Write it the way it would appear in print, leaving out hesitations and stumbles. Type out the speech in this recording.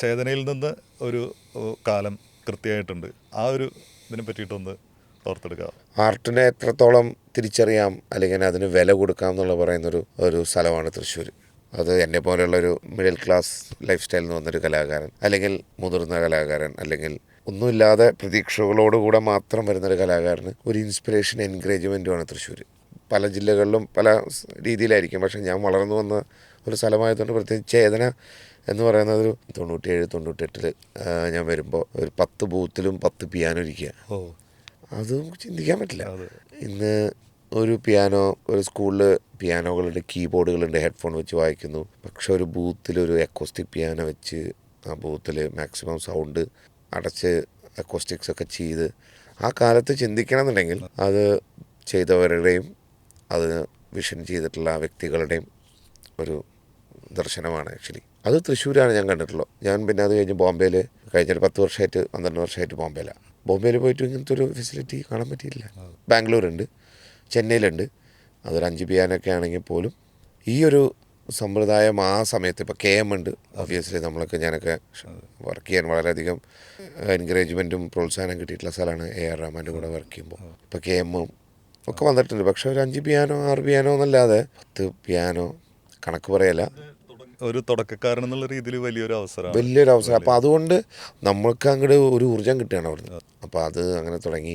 ചേതനയിൽ നിന്ന് ഒരു കാലം കൃത്യമായിട്ടുണ്ട്. ആ ഒരു ഇതിനെ പറ്റിയിട്ടൊന്ന് ഓർത്തെടുക്കാം. ആർട്ടിനെ എത്രത്തോളം തിരിച്ചറിയാം അല്ലെങ്കിൽ അതിന് വില കൊടുക്കാം എന്നുള്ള പറയുന്നൊരു സ്ഥലമാണ് തൃശ്ശൂർ. അത് എന്നെ പോലെയുള്ളൊരു മിഡിൽ ക്ലാസ് ലൈഫ് സ്റ്റൈലിൽ നിന്ന് വന്നൊരു കലാകാരൻ, അല്ലെങ്കിൽ മുതിർന്ന കലാകാരൻ, അല്ലെങ്കിൽ ഒന്നുമില്ലാതെ പ്രതീക്ഷകളോടുകൂടെ മാത്രം വരുന്നൊരു കലാകാരന് ഒരു ഇൻസ്പിറേഷൻ എൻകറേജ്മെൻറ്റുമാണ് തൃശ്ശൂർ. പല ജില്ലകളിലും പല രീതിയിലായിരിക്കും, പക്ഷേ ഞാൻ വളർന്നു വന്ന ഒരു സ്ഥലമായതുകൊണ്ട് പ്രത്യേകിച്ച് ചേതന എന്ന് പറയുന്നത് ഒരു 97-98 ഞാൻ വരുമ്പോൾ ഒരു 10 ബൂത്തിലും 10 പിയാനോ ഇരിക്കുക. അതും ചിന്തിക്കാൻ പറ്റില്ല. ഇന്ന് ഒരു പിയാനോ, ഒരു സ്കൂളിൽ പിയാനോകളുണ്ട്, കീബോർഡുകളുണ്ട്, ഹെഡ്ഫോൺ വെച്ച് വായിക്കുന്നു. പക്ഷെ ഒരു ബൂത്തിൽ ഒരു അക്കോസ്റ്റിക് പിയാനോ വെച്ച് ആ ബൂത്തിൽ മാക്സിമം സൗണ്ട് അടച്ച് അക്കോസ്റ്റിക്സ് ഒക്കെ ചെയ്ത് ആ കാലത്ത് ചിന്തിക്കണം എന്നുണ്ടെങ്കിൽ അത് ചെയ്തവരുടെയും അത് വിഷൻ ചെയ്തിട്ടുള്ള വ്യക്തികളുടെയും ഒരു ദർശനമാണ് ആക്ച്വലി. അത് തൃശ്ശൂരാണ് ഞാൻ കണ്ടിട്ടുള്ളത്. ഞാൻ പിന്നെ അത് കഴിഞ്ഞ് ബോംബെയിൽ കഴിഞ്ഞൊരു 10 വർഷമായിട്ട് 12 വർഷമായിട്ട് ബോംബെയിൽ പോയിട്ട് ഇങ്ങനത്തെ ഒരു ഫെസിലിറ്റി കാണാൻ പറ്റിയില്ല. ബാംഗ്ലൂരുണ്ട്, ചെന്നൈയിലുണ്ട്. അതൊരു 5 പിയാനൊക്കെ ആണെങ്കിൽ പോലും ഈ ഒരു സമ്പ്രദായം ആ സമയത്ത് ഇപ്പോൾ KM ഉണ്ട്. ഒബ്വിയസ്ലി ഞാനൊക്കെ വർക്ക് ചെയ്യാൻ വളരെയധികം എൻകറേജ്മെൻറ്റും പ്രോത്സാഹനം കിട്ടിയിട്ടുള്ള സ്ഥലമാണ് AR റഹ്മാൻ്റെ കൂടെ വർക്ക് ചെയ്യുമ്പോൾ. ഇപ്പോൾ KM ഒക്കെ വന്നിട്ടുണ്ട്. പക്ഷെ ഒരു 5 പിയാനോ 6 പിയാനോ എന്നല്ലാതെ 10 പിയാനോ കണക്ക് പറയല. ഒരു തുടക്കക്കാരൻ എന്നുള്ള രീതിയിൽ വലിയൊരു അവസരം. അപ്പോൾ അതുകൊണ്ട് നമ്മൾക്ക് അങ്ങോട്ട് ഒരു ഊർജ്ജം കിട്ടുകയാണ് അവിടുന്ന്. അപ്പോൾ അത് അങ്ങനെ തുടങ്ങി.